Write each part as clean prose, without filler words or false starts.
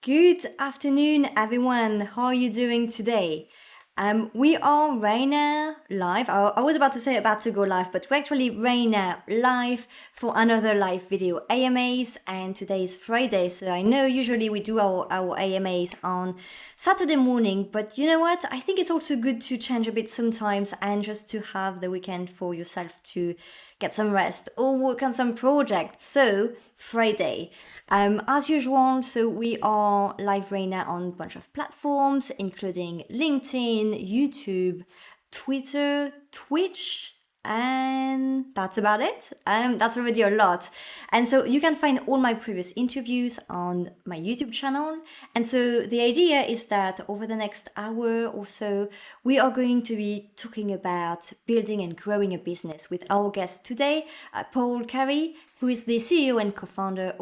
Good afternoon, everyone. How are you doing today? We are right now live. I was about to say about to go live, but we're actually right now live for another live video AMAs. And today is Friday, so I know usually we do our AMAs on Saturday morning, but you know what? I think it's also good to change a bit sometimes and just to have the weekend for yourself to get some rest or work on some projects. So Friday. As usual, so we are live right now on a bunch of platforms, including LinkedIn, YouTube, Twitter, Twitch, and that's about it. That's already a lot. And so you can find all my previous interviews on my YouTube channel. And so the idea is that over the next hour or so, we are going to be talking about building and growing a business with our guest today, Paul Cary, who is the CEO and co-founder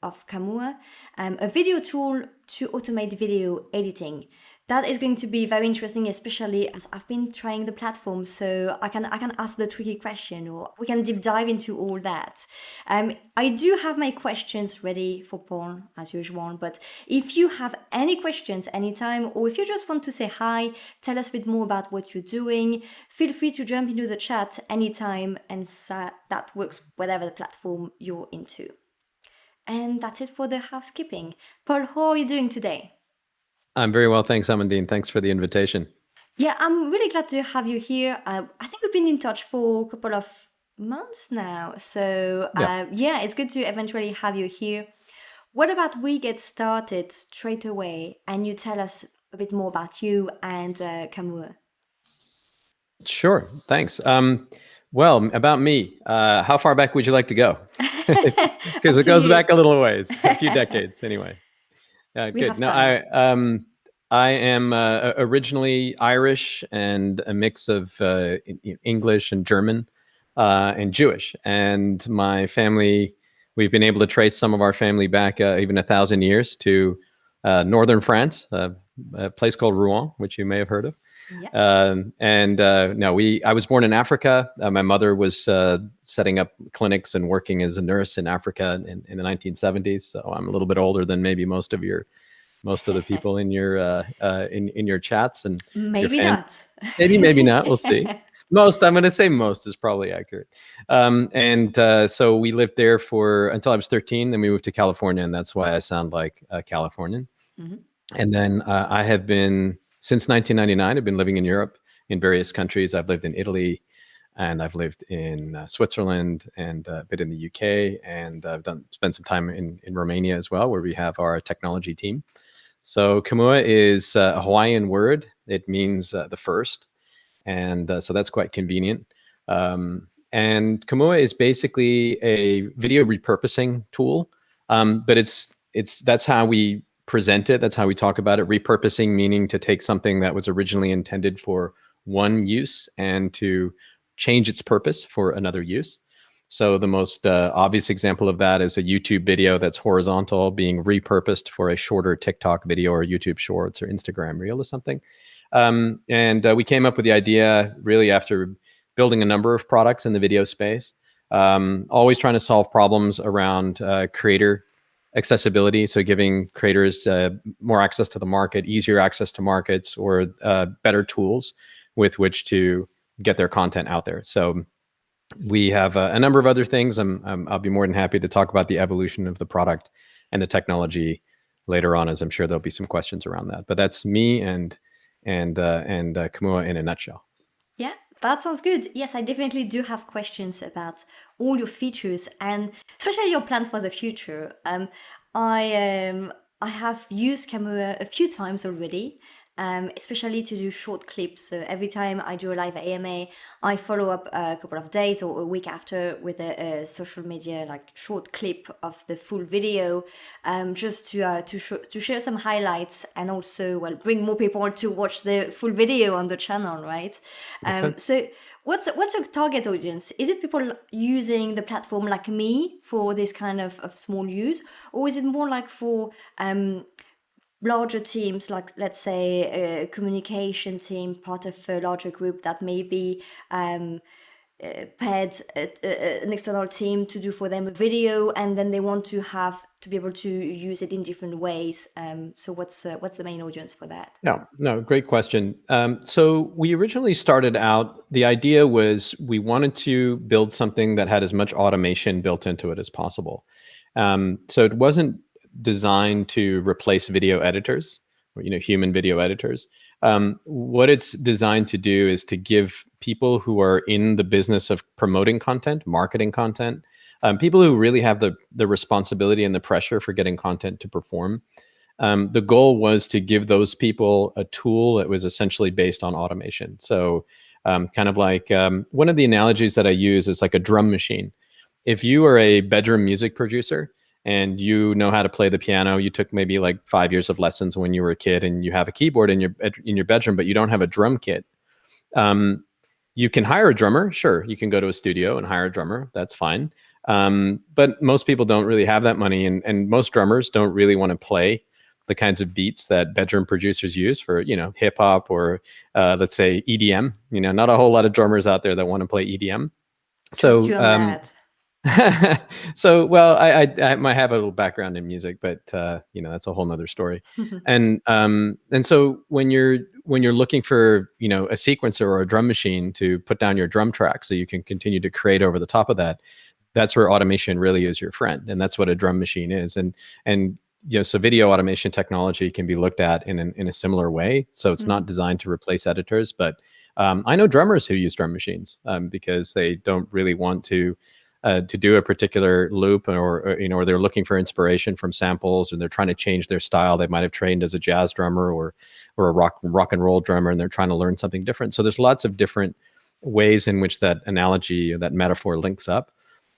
of Kamua, a video tool to automate video editing. That is going to be very interesting, especially as I've been trying the platform, so I can ask the tricky question, or we can deep dive into all that. I do have my questions ready for Paul as usual, but if you have any questions anytime, or if you just want to say hi, tell us a bit more about what you're doing, feel free to jump into the chat anytime, and that works whatever the platform you're into. And that's it for the housekeeping. Paul, how are you doing today? I'm very well, thanks, Amandine. Thanks for the invitation. Yeah, I'm really glad to have you here. I think we've been in touch for a couple of months now. So, yeah, it's good to eventually have you here. What about we get started straight away and you tell us a bit more about you and Kamua? Sure, thanks. Well, about me, how far back would you like to go? Because Up it to goes you. back a little ways, a few decades anyway. We Good. have No, time. I am originally Irish and a mix of English and German and Jewish. And my family, we've been able to trace some of our family back even 1,000 years to northern France, a place called Rouen, which you may have heard of. Yeah. I was born in Africa. My mother was setting up clinics and working as a nurse in Africa in the 1970s. So I'm a little bit older than maybe most of the people in your in your chats and your Maybe fans. not. Maybe not. We'll see. Most, I'm going to say most is probably accurate. So we lived there for until I was 13. Then we moved to California, and that's why I sound like a Californian. Mhm. And then I have been, since 1999, I've been living in Europe in various countries. I've lived in Italy, and I've lived in Switzerland, and a bit in the UK, and I've spent some time in Romania as well, where we have our technology team. So Kamua is a Hawaiian word. It means the first, and so that's quite convenient. And Kamua is basically a video repurposing tool, but that's how we present it. That's how we talk about it. Repurposing meaning to take something that was originally intended for one use and to change its purpose for another use. So the most obvious example of that is a YouTube video that's horizontal being repurposed for a shorter TikTok video or YouTube Shorts or Instagram Reel or something. We came up with the idea really after building a number of products in the video space, always trying to solve problems around creator accessibility. So giving creators more access to the market, easier access to markets, or better tools with which to get their content out there. So we have a number of other things. I'll be more than happy to talk about the evolution of the product and the technology later on, as I'm sure there'll be some questions around that. But that's me and Kamua in a nutshell. Yeah, that sounds good. Yes, I definitely do have questions about all your features and especially your plan for the future. I have used Camera a few times already, especially to do short clips. So every time I do a live AMA, I follow up a couple of days or a week after with a social media like short clip of the full video, just to share some highlights and also bring more people to watch the full video on the channel, right? Makes sense. So what's your target audience? Is it people using the platform like me for this kind of small use, or is it more like for larger teams, like let's say a communication team, part of a larger group that maybe paid an external team to do for them a video, and then they want to have to be able to use it in different ways. So what's the main audience for that? Yeah, no, great question. So we originally started out, the idea was we wanted to build something that had as much automation built into it as possible. So it wasn't designed to replace video editors or, human video editors. What it's designed to do is to give people who are in the business of promoting content, marketing content, people who really have the responsibility and the pressure for getting content to perform. The goal was to give those people a tool that was essentially based on automation. So kind of like one of the analogies that I use is like a drum machine. If you are a bedroom music producer and you know how to play the piano, you took maybe like 5 years of lessons when you were a kid, and you have a keyboard in your bedroom, but you don't have a drum kit. You can hire a drummer. Sure, you can go to a studio and hire a drummer. That's fine. But most people don't really have that money, and most drummers don't really want to play the kinds of beats that bedroom producers use for, hip hop or let's say EDM. Not a whole lot of drummers out there that want to play EDM. Trust you on that. So, well, I might have a little background in music, but that's a whole nother story. And so when you're looking for a sequencer or a drum machine to put down your drum track so you can continue to create over the top of that, that's where automation really is your friend, and that's what a drum machine is. And so video automation technology can be looked at in a similar way. So it's not designed to replace editors, but I know drummers who use drum machines because they don't really want to do a particular loop, or they're looking for inspiration from samples, and they're trying to change their style. They might have trained as a jazz drummer or a rock and roll drummer, and they're trying to learn something different. So there's lots of different ways in which that analogy, that metaphor links up.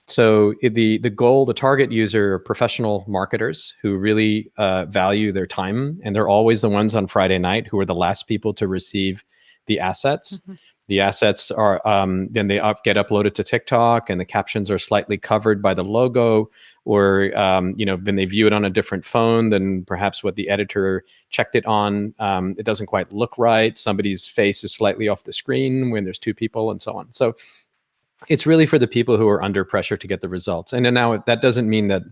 So the goal, the target user are professional marketers who really value their time, and they're always the ones on Friday night who are the last people to receive the assets. The assets are then they get uploaded to TikTok, and the captions are slightly covered by the logo, or then they view it on a different phone than perhaps what the editor checked it on. It doesn't quite look right. Somebody's face is slightly off the screen when there's two people, and so on. So it's really for the people who are under pressure to get the results. And then now that doesn't mean that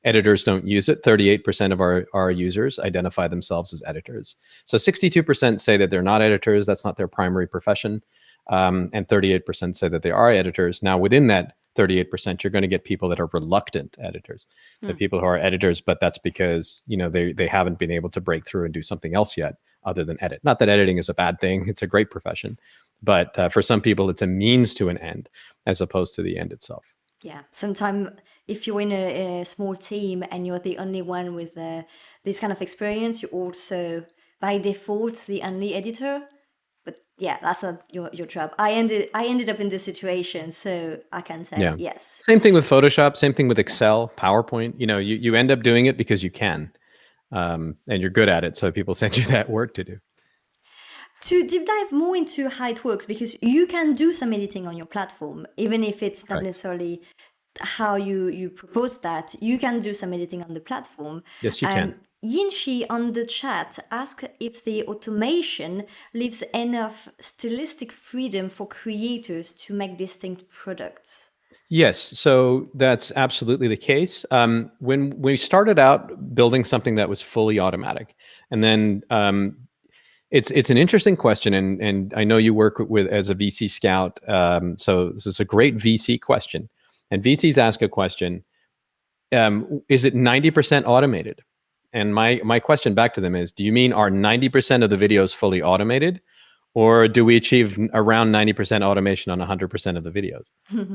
editors don't use it. 38% of our users identify themselves as editors. So 62% say that they're not editors. That's not their primary profession. And 38% say that they are editors. Now, within that 38%, you're going to get people that are reluctant editors, the people who are editors, but that's because, they haven't been able to break through and do something else yet other than edit. Not that editing is a bad thing. It's a great profession. But for some people, it's a means to an end as opposed to the end itself. Yeah, sometimes if you're in a small team and you're the only one with this kind of experience, you're also by default the only editor. But yeah, that's not your job. I ended up in this situation, so I can say yes. Same thing with Photoshop. Same thing with Excel, PowerPoint. You end up doing it because you can, and you're good at it. So people send you that work to do. To deep dive more into how it works, because you can do some editing on your platform, even if it's not necessarily how you propose that, you can do some editing on the platform. Yes, you can. Yinshi on the chat asked if the automation leaves enough stylistic freedom for creators to make distinct products. Yes, so that's absolutely the case. When we started out building something that was fully automatic, and then it's an interesting question, and I know you work with as a VC scout, so this is a great VC question. And VCs ask a question: is it 90% automated? And my question back to them is: do you mean are 90% of the videos fully automated, or do we achieve around 90% automation on 100% of the videos?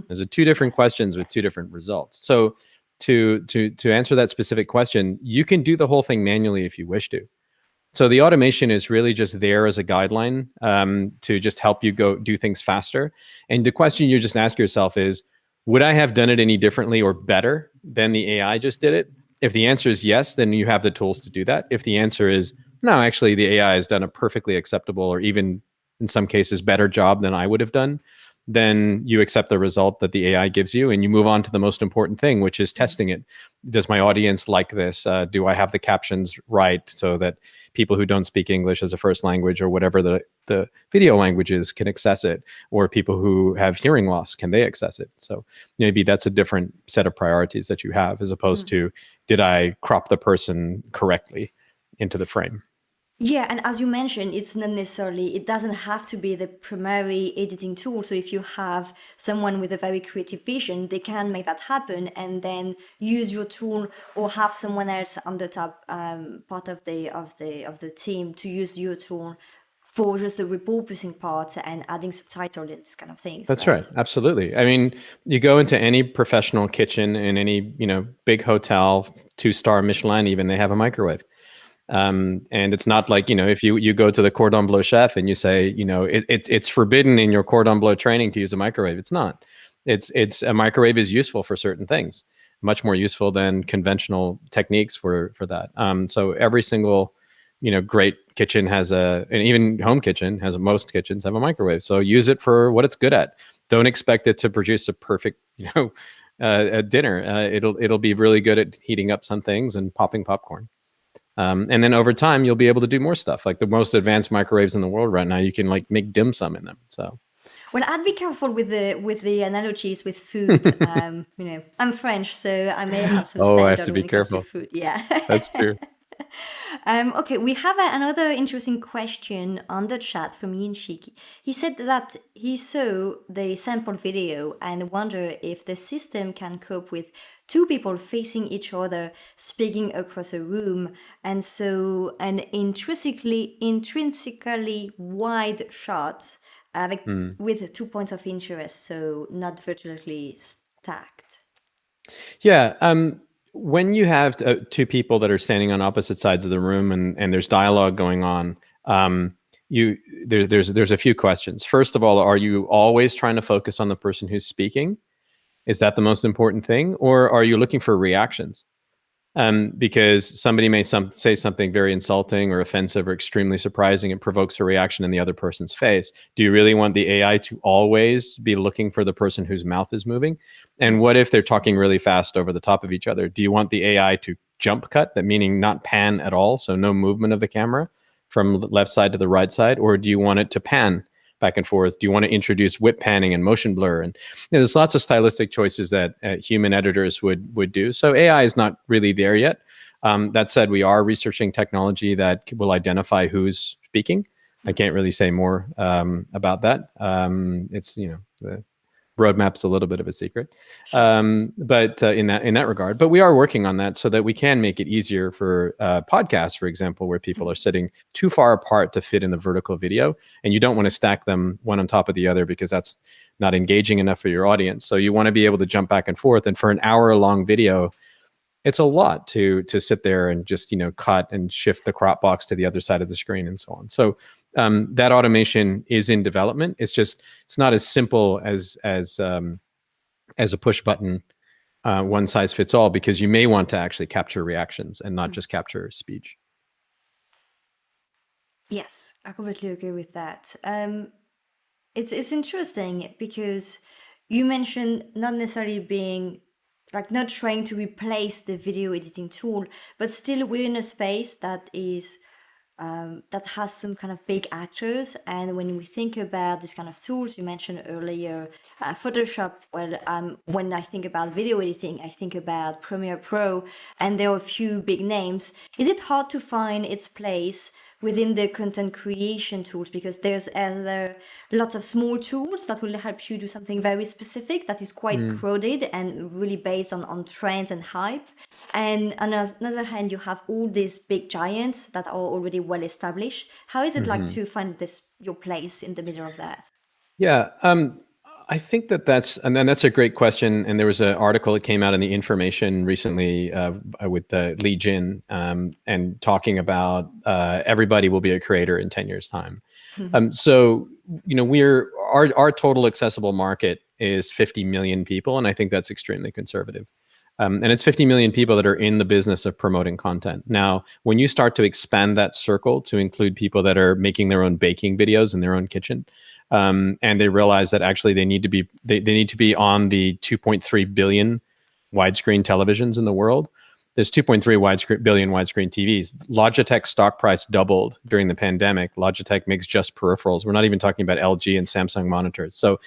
Those are two different questions with two different results. So to answer that specific question, you can do the whole thing manually if you wish to. So the automation is really just there as a guideline to just help you go do things faster. And the question you just ask yourself is, would I have done it any differently or better than the AI just did it? If the answer is yes, then you have the tools to do that. If the answer is no, actually the AI has done a perfectly acceptable or even in some cases better job than I would have done, then you accept the result that the AI gives you, and you move on to the most important thing, which is testing it. Does my audience like this? Do I have the captions right so that people who don't speak English as a first language or whatever the video language is can access it? Or people who have hearing loss, can they access it? So maybe that's a different set of priorities that you have, as opposed to, did I crop the person correctly into the frame? Yeah, and as you mentioned, it's not necessarily, it doesn't have to be the primary editing tool. So if you have someone with a very creative vision, they can make that happen and then use your tool, or have someone else on the top part of the team to use your tool for just the repurposing part and adding subtitles and this kind of things. That's right. Absolutely. I mean, you go into any professional kitchen in any, big hotel, 2-star Michelin, even, they have a microwave. And it's not like, if you go to the cordon bleu chef and you say, it's forbidden in your cordon bleu training to use a microwave. It's not. It's a microwave is useful for certain things, much more useful than conventional techniques for that. So every single, great kitchen has and even home kitchen has, most kitchens have a microwave. So use it for what it's good at. Don't expect it to produce a perfect, a dinner. It'll be really good at heating up some things and popping popcorn. And then over time, you'll be able to do more stuff. Like the most advanced microwaves in the world right now, you can like make dim sum in them. So, well, I'd be careful with the analogies with food. I'm French, so I may have some I have standard to when be it comes to careful. food. Yeah. That's true. Okay, we have another interesting question on the chat from Yinshik. He said that he saw the sample video and wonder if the system can cope with two people facing each other speaking across a room, and so an intrinsically wide shot with 2 points of interest, so not vertically stacked. Yeah. When you have two people that are standing on opposite sides of the room and there's dialogue going on, there's a few questions. First of all, are you always trying to focus on the person who's speaking? Is that the most important thing? Or are you looking for reactions? Because somebody may say something very insulting or offensive or extremely surprising. It provokes a reaction in the other person's face. Do you really want the AI to always be looking for the person whose mouth is moving? And what if they're talking really fast over the top of each other? Do you want the AI to jump cut, that meaning not pan at all, so no movement of the camera from the left side to the right side? Or do you want it to pan back and forth? Do you want to introduce whip panning and motion blur? And there's lots of stylistic choices that human editors would do. So AI is not really there yet. That said, we are researching technology that will identify who's speaking. I can't really say more about that. It's the roadmap's a little bit of a secret, but in that regard. But we are working on that so that we can make it easier for podcasts, for example, where people are sitting too far apart to fit in the vertical video, and you don't want to stack them one on top of the other because that's not engaging enough for your audience. So you want to be able to jump back and forth. And for an hour-long video, it's a lot to sit there and just cut and shift the crop box to the other side of the screen and so on. So that automation is in development. It's not as simple as a push button, one size fits all, because you may want to actually capture reactions and not just capture speech. Yes, I completely agree with that. It's interesting because you mentioned not necessarily being like not trying to replace the video editing tool, but still we're in a space that is that has some kind of big actors. And when we think about these kind of tools, you mentioned earlier Photoshop. Well, when I think about video editing, I think about Premiere Pro, and there are a few big names. Is it hard to find its place within the content creation tools, because there's lots of small tools that will help you do something very specific that is quite crowded and really based on trends and hype, and on the other hand you have all these big giants that are already well established. How is it like to find your place in the middle of that? Yeah, I think that's a great question. And there was an article that came out in the Information recently with Li Jin and talking about everybody will be a creator in 10 years' time. So our total accessible market is 50 million people, and I think that's extremely conservative. And it's 50 million people that are in the business of promoting content. Now, when you start to expand that circle to include people that are making their own baking videos in their own kitchen, and they realize that actually they need to be they need to be on the 2.3 billion widescreen televisions in the world. There's 2.3 billion widescreen TVs. Logitech's stock price doubled during the pandemic. Logitech makes just peripherals. We're not even talking about LG and Samsung monitors. So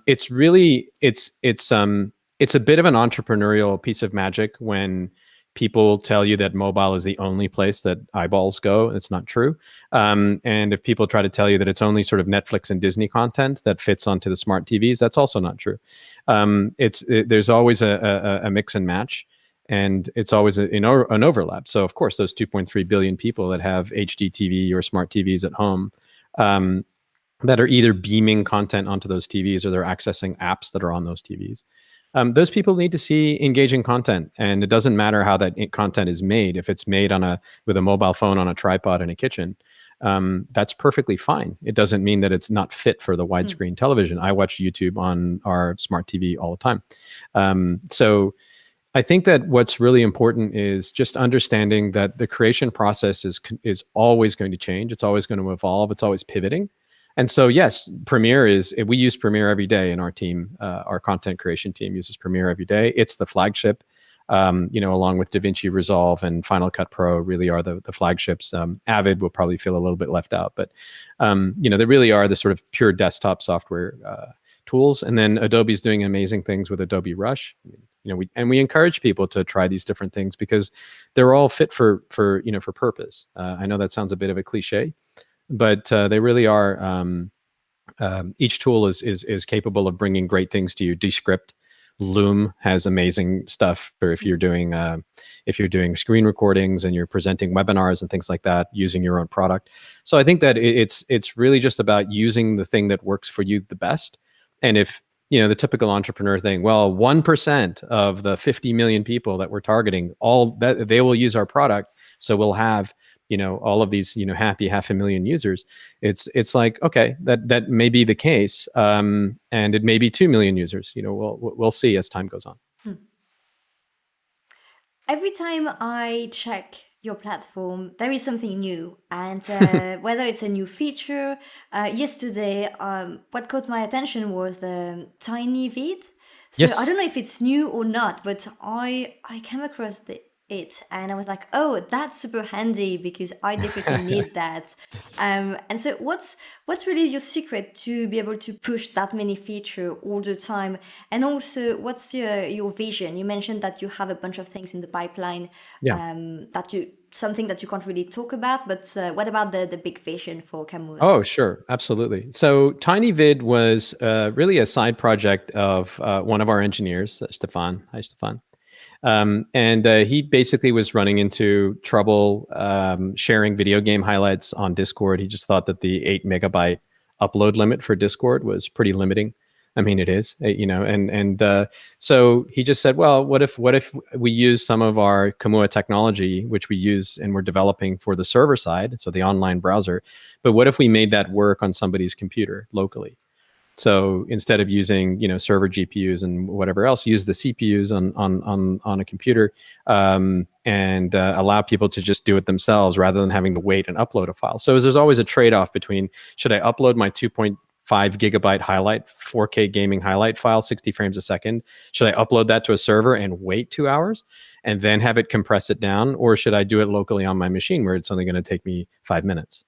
it's really it's a bit of an entrepreneurial piece of magic when people tell you that mobile is the only place that eyeballs go. It's not true. And if people try to tell you that it's only sort of Netflix and Disney content that fits onto the smart TVs, that's also not true. There's always a mix and match. And it's always an overlap. So, of course, those 2.3 billion people that have HD TV or smart TVs at home that are either beaming content onto those TVs or they're accessing apps that are on those TVs. Those people need to see engaging content. And it doesn't matter how that content is made. If it's made with a mobile phone on a tripod in a kitchen, that's perfectly fine. It doesn't mean that it's not fit for the widescreen television. I watch YouTube on our smart TV all the time. So I think that what's really important is just understanding that the creation process is always going to change. It's always going to evolve. It's always pivoting. And so, yes, we use Premiere every day in our team. Our content creation team uses Premiere every day. It's the flagship, along with DaVinci Resolve and Final Cut Pro really are the flagships. Avid will probably feel a little bit left out, but, they really are the sort of pure desktop software tools. And then Adobe's doing amazing things with Adobe Rush. We encourage people to try these different things because they're all fit for purpose. I know that sounds a bit of a cliche, but they really are. Each tool is capable of bringing great things to you. Descript, Loom has amazing stuff for if you're doing screen recordings and you're presenting webinars and things like that using your own product. So I think that it's really just about using the thing that works for you the best. And if the typical entrepreneur thing, well, 1% of the 50 million people that we're targeting, all that they will use our product. So we'll have, all of these, happy 500,000 users. It's like, okay, that may be the case. And it may be 2 million users, we'll see as time goes on. Every time I check your platform, there is something new. And whether it's a new feature, yesterday, what caught my attention was the tiny vid. So Yes. I don't know if it's new or not, but I came across it and I was like, oh, that's super handy because I definitely need that. And so what's really your secret to be able to push that many features all the time? And also, what's your vision? You mentioned that you have a bunch of things in the pipeline. Yeah. Something that you can't really talk about, but what about the big vision for Kamua? Oh, sure. Absolutely. So TinyVid was really a side project of one of our engineers, Stefan. Hi, Stefan. And he basically was running into trouble sharing video game highlights on Discord. He just thought that the 8 megabyte upload limit for Discord was pretty limiting. I mean, it is, and so he just said, well, what if we use some of our Kamua technology, which we use and we're developing for the server side, so the online browser, but what if we made that work on somebody's computer locally? So instead of using, server GPUs and whatever else, use the CPUs on a computer and allow people to just do it themselves rather than having to wait and upload a file. So there's always a trade-off between, should I upload my 2.5 gigabyte highlight, 4K gaming highlight file, 60 frames a second? Should I upload that to a server and wait 2 hours and then have it compress it down? Or should I do it locally on my machine where it's only going to take me 5 minutes?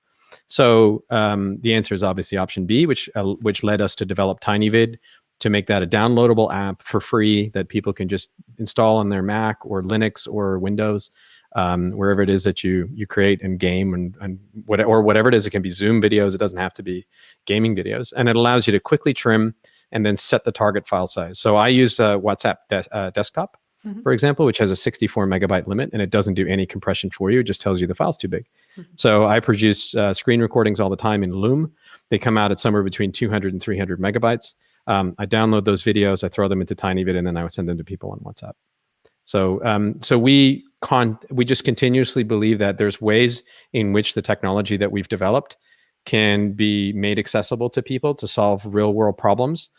So the answer is obviously option B, which led us to develop TinyVid to make that a downloadable app for free that people can just install on their Mac or Linux or Windows, wherever it is that you create and game and whatever it is. It can be Zoom videos. It doesn't have to be gaming videos. And it allows you to quickly trim and then set the target file size. So I use WhatsApp desktop, for example, which has a 64 megabyte limit, and it doesn't do any compression for you. It just tells you the file's too big. So I produce screen recordings all the time in Loom. They come out at somewhere between 200 and 300 megabytes. I download those videos, I throw them into TinyVid, and then I would send them to people on WhatsApp. So we just continuously believe that there's ways in which the technology that we've developed can be made accessible to people to solve real world problems,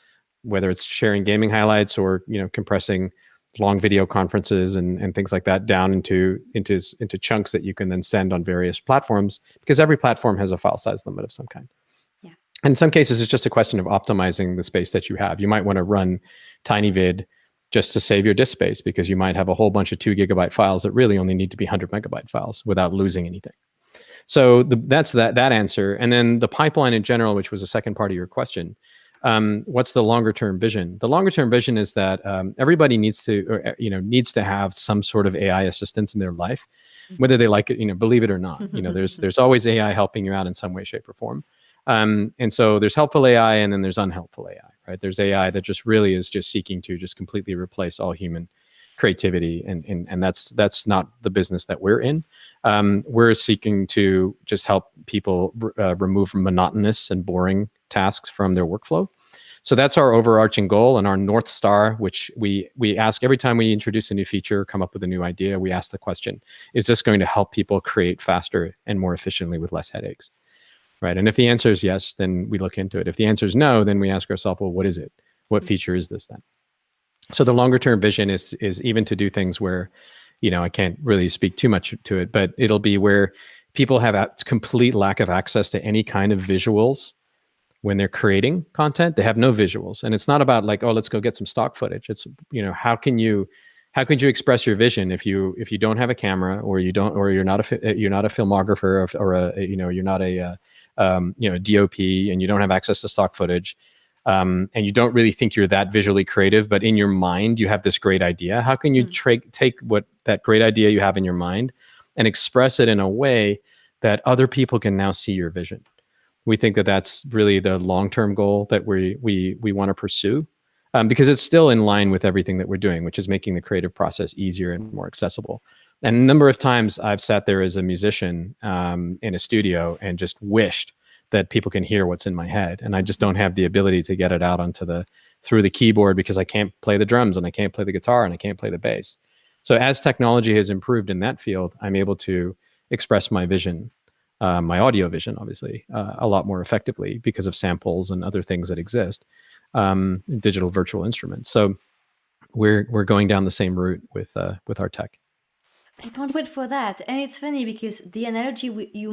whether it's sharing gaming highlights or compressing long video conferences and things like that down into chunks that you can then send on various platforms, because every platform has a file size limit of some kind. Yeah. And in some cases, it's just a question of optimizing the space that you have. You might want to run TinyVid just to save your disk space, because you might have a whole bunch of 2 gigabyte files that really only need to be 100 megabyte files without losing anything. So that's that answer. And then the pipeline in general, which was the second part of your question. What's the longer term vision? The longer term vision is that everybody needs to have some sort of AI assistance in their life, whether they like it, believe it or not. There's always AI helping you out in some way, shape, or form. And so there's helpful AI, and then there's unhelpful AI, right? There's AI that just really is just seeking to just completely replace all human creativity, and that's not the business that we're in. We're seeking to just help people remove monotonous and boring tasks from their workflow. So that's our overarching goal and our North Star, which we ask every time we introduce a new feature, come up with a new idea. We ask the question, is this going to help people create faster and more efficiently with less headaches? Right. And if the answer is yes, then we look into it. If the answer is no, then we ask ourselves, well, what is it? What feature is this then? So the longer term vision is even to do things where, I can't really speak too much to it, but it'll be where people have a complete lack of access to any kind of visuals when they're creating content. They have no visuals, and it's not about like, oh, let's go get some stock footage. It's, how can you express your vision if you don't have a camera, or you're not a filmographer, or you're not a DOP, and you don't have access to stock footage, and you don't really think you're that visually creative, but in your mind you have this great idea. How can you take what that great idea you have in your mind and express it in a way that other people can now see your vision? We think that that's really the long-term goal that we want to pursue. Because it's still in line with everything that we're doing, which is making the creative process easier and more accessible. And a number of times I've sat there as a musician in a studio and just wished that people can hear what's in my head, and I just don't have the ability to get it out through the keyboard, because I can't play the drums, and I can't play the guitar, and I can't play the bass. So as technology has improved in that field, I'm able to express my vision, my audio vision, obviously, a lot more effectively because of samples and other things that exist. Digital virtual instruments. So we're going down the same route with our tech. I can't wait for that. And it's funny because the analogy you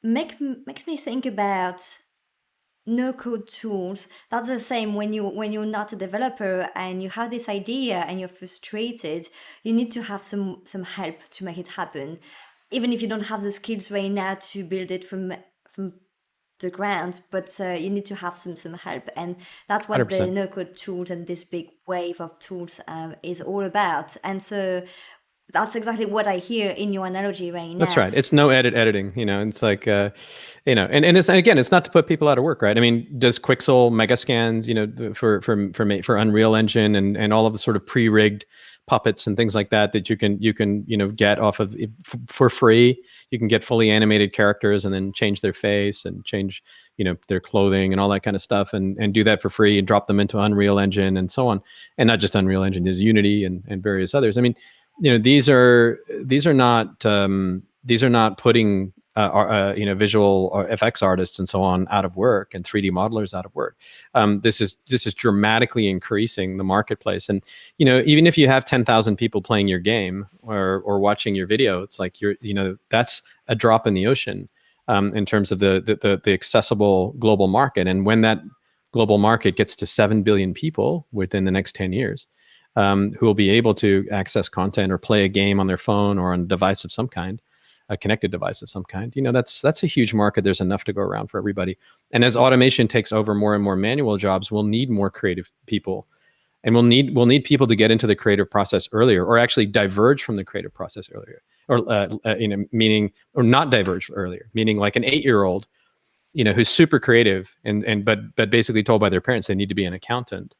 makes me think about no code tools. That's the same when you're not a developer and you have this idea and you're frustrated. You need to have some help to make it happen, even if you don't have the skills right now to build it from the ground, but you need to have some help, and that's what 100%. the no code tools and this big wave of tools is all about. And so that's exactly what I hear in your analogy right now. That's right. It's no editing. It's like and it's, again, it's not to put people out of work, right? I mean, does Quixel Megascans, for Unreal Engine and all of the sort of pre-rigged puppets and things like that you can get off of for free. You can get fully animated characters and then change their face and change their clothing and all that kind of stuff, and do that for free and drop them into Unreal Engine and so on. And not just Unreal Engine, there's Unity and various others. I mean, these are not putting visual or FX artists and so on out of work, and 3D modelers out of work. This is dramatically increasing the marketplace. And even if you have 10,000 people playing your game or watching your video, it's like that's a drop in the ocean in terms of the accessible global market. And when that global market gets to 7 billion people within the next 10 years, who will be able to access content or play a game on their phone or on a device of some kind, a connected device of some kind, that's a huge market. There's enough to go around for everybody. And as automation takes over more and more manual jobs, we'll need more creative people, and we'll need people to get into the creative process earlier, or actually diverge from the creative process earlier, or meaning, or not diverge earlier, meaning like an 8-year-old, who's super creative but basically told by their parents they need to be an accountant.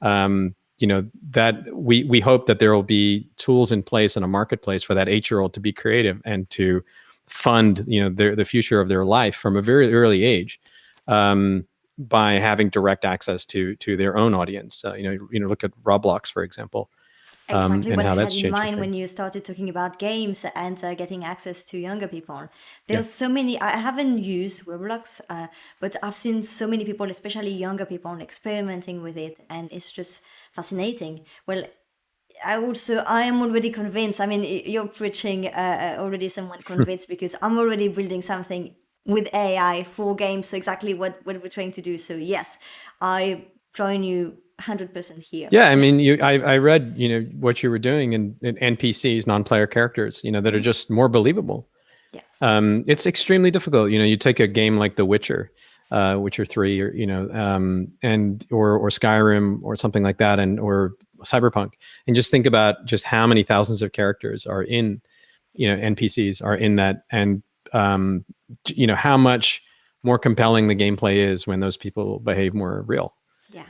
That we hope that there will be tools in place in a marketplace for that 8-year-old to be creative and to fund the future of their life from a very early age, by having direct access to their own audience. Look at Roblox, for example. Exactly and what how I had that's in changed mind when things. you started talking about games and getting access to younger people. There's so many. I haven't used Roblox, but I've seen so many people, especially younger people, experimenting with it, and it's just fascinating. Well, I am already convinced. I mean, you're preaching already someone convinced, because I'm already building something with AI for games. So exactly what we're trying to do. So yes, I join you 100% here. Yeah, I mean, I read, what you were doing in NPCs, non-player characters, that are just more believable. Yes. It's extremely difficult. You take a game like The Witcher, Witcher 3, or and or Skyrim or something like that, and or Cyberpunk, and just think about just how many thousands of characters are in, Yes. NPCs are in that, and um, how much more compelling the gameplay is when those people behave more real. Yeah.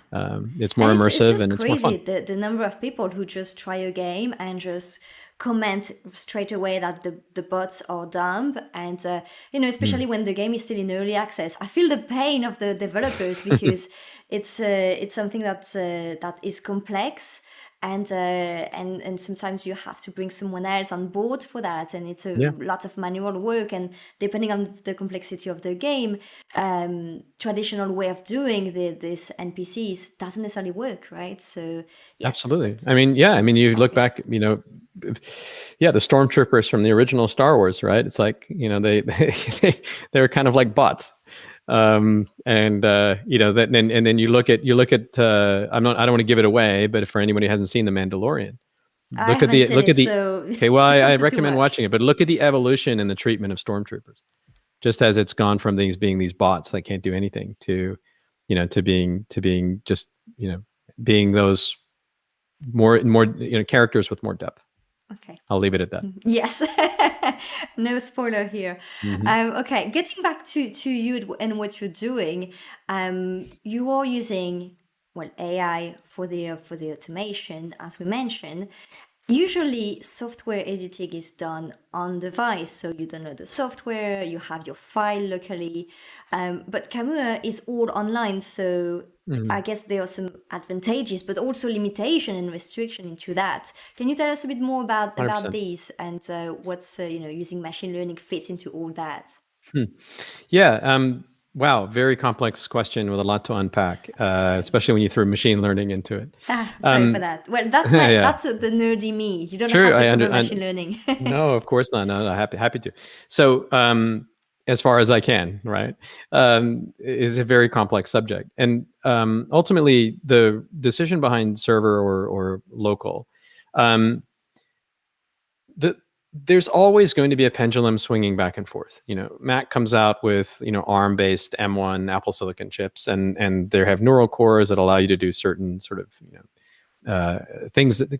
It's And more it's immersive just and it's more crazy fun. the number of people who just try a game and just comment straight away that the bots are dumb. And especially Mm. when the game is still in early access, I feel the pain of the developers, because it's something that is complex. And sometimes you have to bring someone else on board for that, and it's a Yeah, lot of manual work. And depending on the complexity of the game, traditional way of doing this NPCs doesn't necessarily work, right? So yes, absolutely. but I mean, yeah, I mean, you look happy. back, yeah, the stormtroopers from the original Star Wars, right? It's like, they were kind of like bots. And that, and then you look at I don't want to give it away, but for anybody who hasn't seen The Mandalorian, I look at haven't the seen look it, at the so okay, well, I don't say too recommend much. watching it, but look at the evolution and the treatment of stormtroopers. Just as it's gone from these being these bots that can't do anything to, to being just, being those more characters with more depth. Okay. I'll leave it at that. Yes. No spoiler here. Hmm. Okay, getting back to you and what you're doing, you are using, well, AI for the automation, as we mentioned. Usually, software editing is done on device, so you download the software, you have your file locally. But Kamua is all online, so Hmm. I guess there are some advantages, but also limitation and restriction into that. Can you tell us a bit more about 100%. these, and what's using machine learning fits into all that? Hmm. Yeah. Wow. Very complex question with a lot to unpack, Sorry. especially when you throw machine learning into it. Sorry for Um, that. Well, that's yeah. the nerdy me. You don't Sure. have to cover machine learning. No, of course not. No, no, happy to. So, as far as I can, right, is a very complex subject, and ultimately, the decision behind server or local, um, the there's always going to be a pendulum swinging back and forth. Mac comes out with ARM-based M1 Apple Silicon chips, and they have neural cores that allow you to do certain sort of things that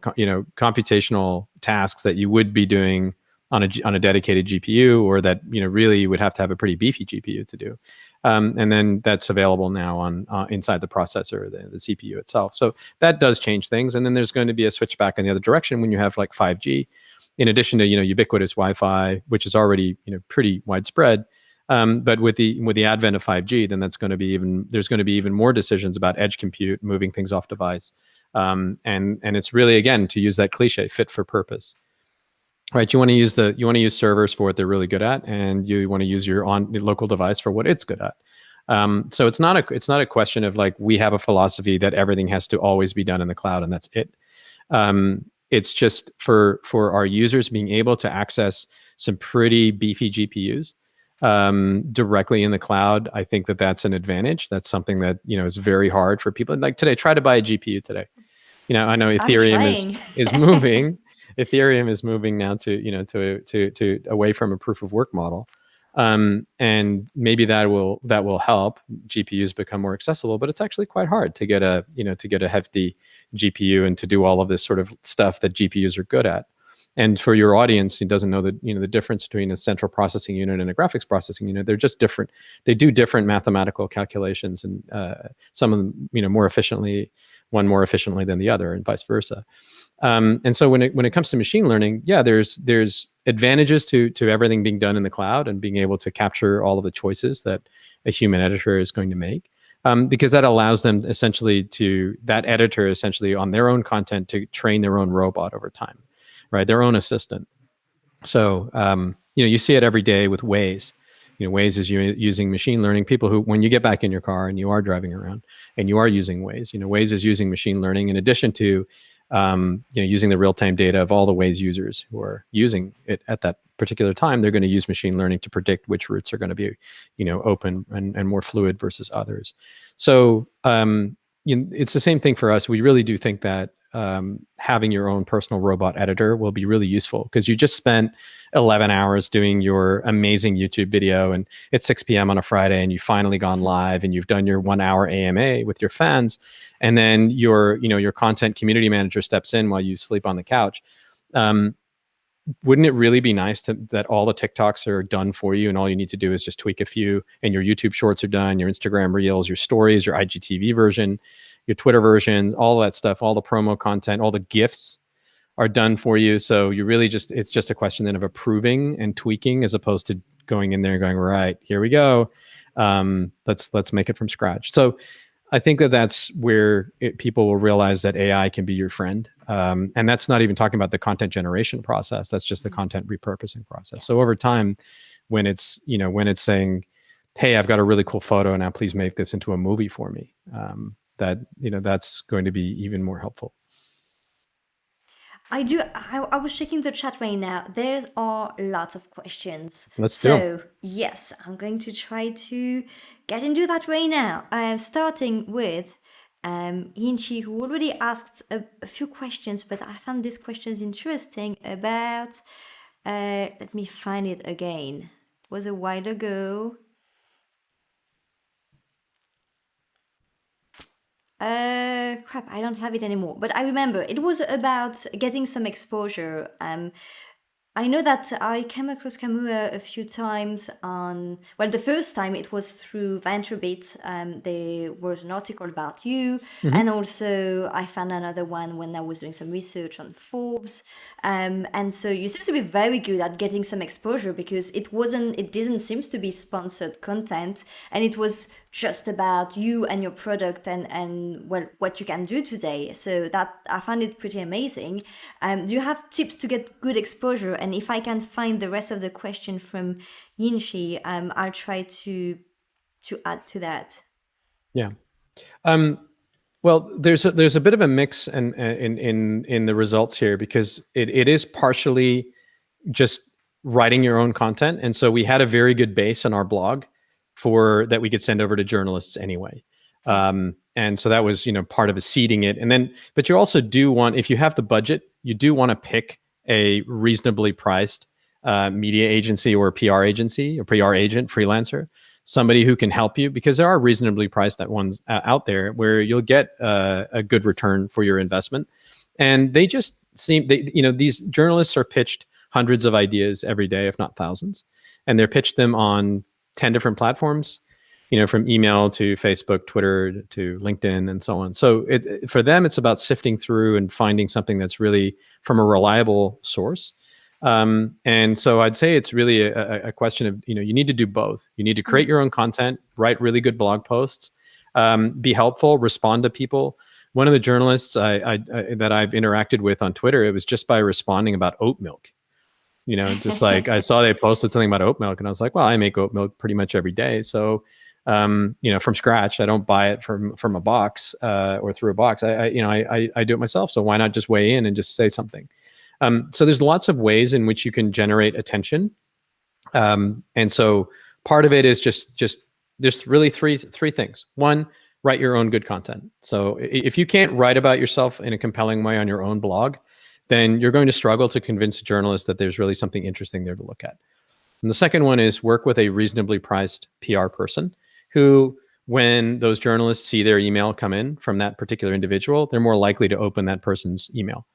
computational tasks that you would be doing on a dedicated GPU, or that really you would have to have a pretty beefy GPU to do, and then that's available now on inside the processor, the CPU itself. So that does change things, and then there's going to be a switch back in the other direction when you have like 5G, in addition to ubiquitous Wi-Fi, which is already pretty widespread. But with the advent of 5G, then there's going to be even more decisions about edge compute, moving things off device. And it's really, again, to use that cliche, fit for purpose, right? You want to use servers for what they're really good at, and you want to use your local device for what it's good at. So it's not a question of like, we have a philosophy that everything has to always be done in the cloud and that's it. It's just for our users being able to access some pretty beefy GPUs directly in the cloud. I think that's an advantage. That's something that is very hard for people. Like today, try to buy a GPU today. I know I'm Ethereum is trying. is moving. Ethereum is moving now to away from a proof of work model, and maybe that will help GPUs become more accessible. But it's actually quite hard to get a hefty GPU and to do all of this sort of stuff that GPUs are good at. And for your audience who doesn't know the difference between a central processing unit and a graphics processing unit, they're just different. They do different mathematical calculations, and some of them more efficiently, one more efficiently than the other, and vice versa. And so when it comes to machine learning, yeah, there's advantages to everything being done in the cloud and being able to capture all of the choices that a human editor is going to make, because that allows them that editor essentially on their own content to train their own robot over time, right? Their own assistant. So you see it every day with Waze. Waze is using machine learning. People who, when you get back in your car and you are driving around and you are using Waze, Waze is using machine learning in addition to using the real-time data of all the ways users who are using it at that particular time, they're going to use machine learning to predict which routes are going to be, open and more fluid versus others. So it's the same thing for us. We really do think that having your own personal robot editor will be really useful, because you just spent 11 hours doing your amazing YouTube video, and it's 6 p.m. on a Friday, and you've finally gone live, and you've done your 1 hour AMA with your fans, and then your content community manager steps in while you sleep on the couch. Wouldn't it really be nice that all the TikToks are done for you, and all you need to do is just tweak a few, and your YouTube shorts are done, your Instagram reels, your stories, your IGTV version, your Twitter versions, all that stuff, all the promo content, all the GIFs are done for you. So you really it's just a question then of approving and tweaking, as opposed to going in there and going, right, here we go. Let's make it from scratch. So I think that's where people will realize that AI can be your friend. And that's not even talking about the content generation process. That's just the content repurposing process. Yes. So over time, when it's saying, hey, I've got a really cool photo, now please make this into a movie for me, that's going to be even more helpful. I was checking the chat right now. There are lots of questions. Let's do 'em. Yes, I'm going to try to get into that right now. Starting with Yinchi, who already asked a few questions, but I found these questions interesting about, let me find it again. It was a while ago. Crap, I don't have it anymore. But I remember it was about getting some exposure. I know that I came across Kamua a few times the first time it was through VentureBeat. There was an article about you. And also I found another one when I was doing some research on Forbes. And so you seem to be very good at getting some exposure, because it didn't seem to be sponsored content, and it was just about you and your product and what you can do today. So that I found it pretty amazing. Do you have tips to get good exposure? And if I can find the rest of the question from Yinshi, I'll try to add to that. Yeah. Well, there's a bit of a mix in the results here, because it is partially just writing your own content, and so we had a very good base on our blog for that we could send over to journalists anyway. And so that was part of seeding it, and then but you also do want, if you have the budget, you do want to pick a reasonably priced media agency or PR agency or PR agent, freelancer, somebody who can help you, because there are reasonably priced ones out there where you'll get a good return for your investment. And they just seem, these journalists are pitched hundreds of ideas every day, if not thousands, and they're pitched them on 10 different platforms, from email to Facebook, Twitter to LinkedIn, and so on. So for them, it's about sifting through and finding something that's really from a reliable source. And so I'd say it's really a question of, you need to do both. You need to create your own content, write really good blog posts, be helpful, respond to people. One of the journalists that I've interacted with on Twitter, it was just by responding about oat milk. Just like I saw they posted something about oat milk, and I was like, well, I make oat milk pretty much every day. So, from scratch, I don't buy it from a box or through a box. I do it myself. So why not just weigh in and just say something? So there's lots of ways in which you can generate attention. And so part of it is just there's really three things. One, write your own good content. So if you can't write about yourself in a compelling way on your own blog, then you're going to struggle to convince a journalist that there's really something interesting there to look at. And the second one is work with a reasonably priced PR person who, when those journalists see their email come in from that particular individual, they're more likely to open that person's email.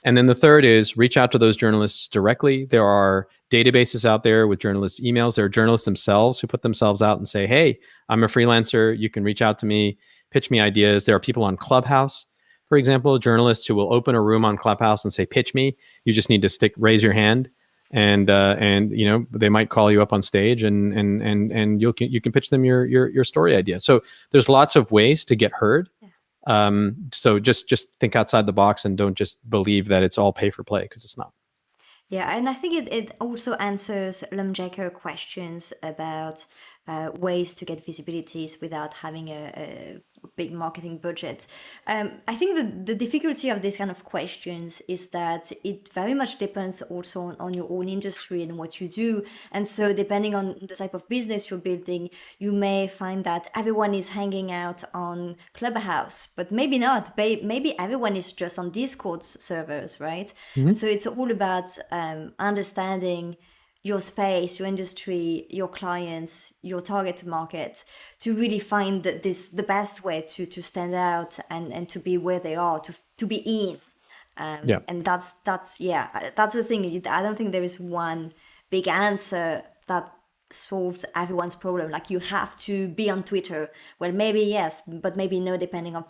And then the third is reach out to those journalists directly. There are databases out there with journalists' emails. There are journalists themselves who put themselves out and say, hey, I'm a freelancer. You can reach out to me, pitch me ideas. There are people on Clubhouse, for example, journalists who will open a room on Clubhouse and say, pitch me. You just need to raise your hand. And they might call you up on stage and you can pitch them your story idea. So there's lots of ways to get heard. So just think outside the box and don't just believe that it's all pay for play, because it's not. Yeah, and I think it also answers Lumjacker questions about ways to get visibilities without having a big marketing budget. I think the difficulty of this kind of questions is that it very much depends also on your own industry and what you do. And so depending on the type of business you're building, you may find that everyone is hanging out on Clubhouse, but maybe not. Maybe everyone is just on Discord servers, right? And so it's all about understanding your space, your industry, your clients, your target market, to really find the best way to stand out and to be where they are, to be in. Yeah. And that's the thing. I don't think there is one big answer that solves everyone's problem. Like you have to be on Twitter. Well, maybe yes, but maybe no, depending on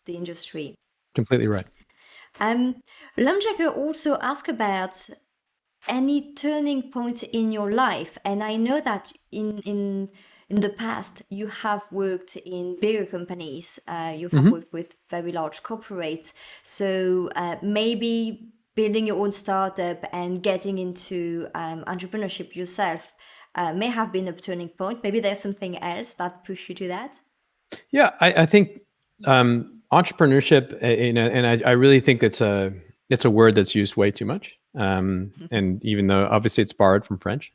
the industry. Completely right. Lumjacker also asked about any turning point in your life, and I know that in the past you have worked in bigger companies, you have worked with very large corporates, so maybe building your own startup and getting into entrepreneurship yourself may have been a turning point. Maybe there's something else that pushed you to that. Yeah, I think entrepreneurship, and I really think it's a word that's used way too much. And even though obviously it's borrowed from French,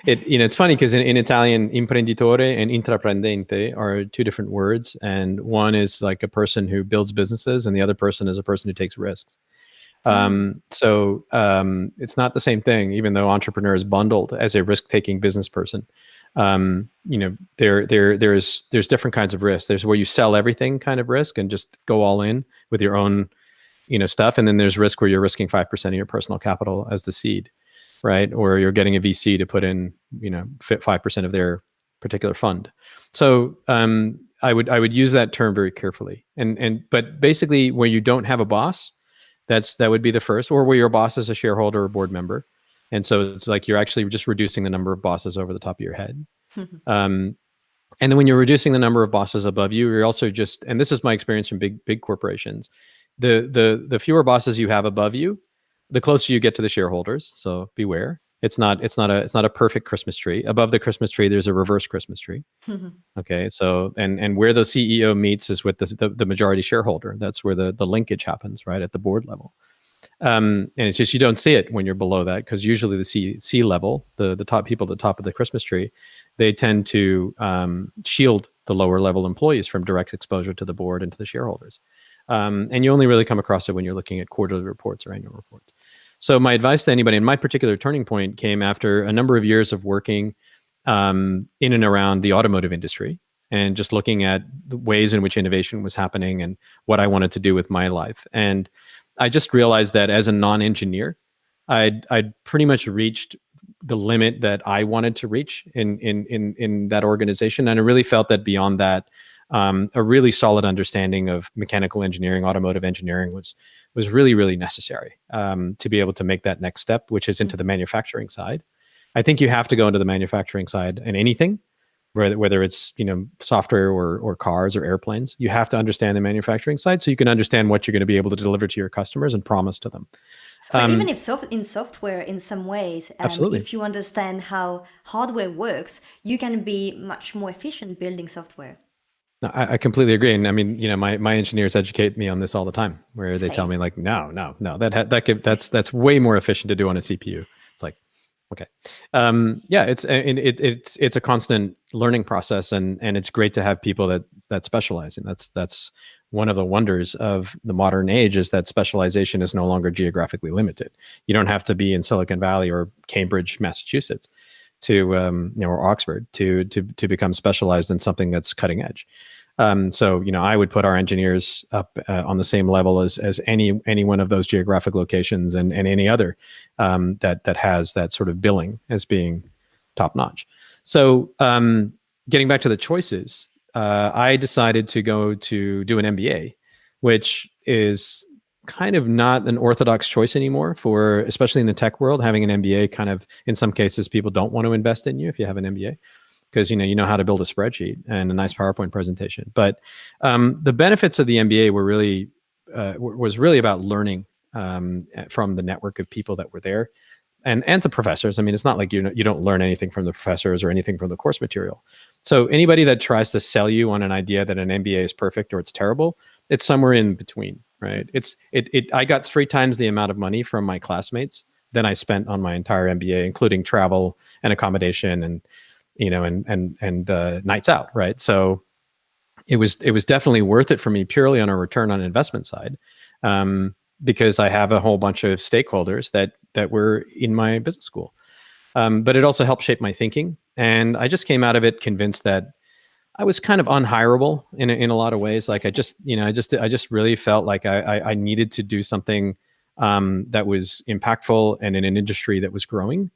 it's funny because in Italian, imprenditore and intraprendente are two different words, and one is like a person who builds businesses, and the other person is a person who takes risks. So it's not the same thing, even though entrepreneur is bundled as a risk-taking business person. There's different kinds of risks. There's where you sell everything kind of risk and just go all in with your own, stuff. And then there's risk where you're risking 5% of your personal capital as the seed, right? Or you're getting a VC to put in, 5% of their particular fund. So I would use that term very carefully. But basically where you don't have a boss, that would be the first, or where your boss is a shareholder or board member. And so it's like you're actually just reducing the number of bosses over the top of your head. And then when you're reducing the number of bosses above you, you're also just, and this is my experience from big corporations, the fewer bosses you have above you, the closer you get to the shareholders. So beware. It's not a perfect Christmas tree. Above the Christmas tree, there's a reverse Christmas tree. Okay. So, and where the CEO meets is with the majority shareholder. That's where the linkage happens, right? At the board level. And it's just, you don't see it when you're below that, because usually the C level, the top people at the top of the Christmas tree, they tend to shield the lower level employees from direct exposure to the board and to the shareholders. And you only really come across it when you're looking at quarterly reports or annual reports. So my advice to anybody, and my particular turning point came after a number of years of working in and around the automotive industry, and just looking at the ways in which innovation was happening and what I wanted to do with my life. And I just realized that as a non-engineer, I'd pretty much reached the limit that I wanted to reach in that organization. And I really felt that beyond that, a really solid understanding of mechanical engineering, automotive engineering was really, really necessary to be able to make that next step, which is into the manufacturing side. I think you have to go into the manufacturing side in anything, whether it's software or cars or airplanes. You have to understand the manufacturing side so you can understand what you're going to be able to deliver to your customers and promise to them. But even if in software, in some ways, absolutely. If you understand how hardware works, you can be much more efficient building software. No, I completely agree. And I mean, my engineers educate me on this all the time, where they tell me like, no, that's way more efficient to do on a CPU. It's like, okay. Yeah, it's a constant learning process, and it's great to have people that specialize. And that's one of the wonders of the modern age, is that specialization is no longer geographically limited. You don't have to be in Silicon Valley or Cambridge, Massachusetts, or Oxford to become specialized in something that's cutting edge. So I would put our engineers up on the same level as any one of those geographic locations and any other that has that sort of billing as being top notch. So getting back to the choices, I decided to go to do an MBA, which is kind of not an orthodox choice anymore, for especially in the tech world. Having an MBA, kind of in some cases people don't want to invest in you if you have an MBA, because you know how to build a spreadsheet and a nice PowerPoint presentation. But the benefits of the MBA were was really about learning from the network of people that were there, and the professors. I mean, it's not like you don't learn anything from the professors or anything from the course material. So anybody that tries to sell you on an idea that an MBA is perfect or it's terrible, it's somewhere in between, right? I got 3 times the amount of money from my classmates than I spent on my entire MBA, including travel and accommodation and nights out, right? So it was definitely worth it for me purely on a return on investment side, because I have a whole bunch of stakeholders that were in my business school. But it also helped shape my thinking, and I just came out of it convinced that I was kind of unhirable in a lot of ways. Like I just really felt like I needed to do something that was impactful and in an industry that was growing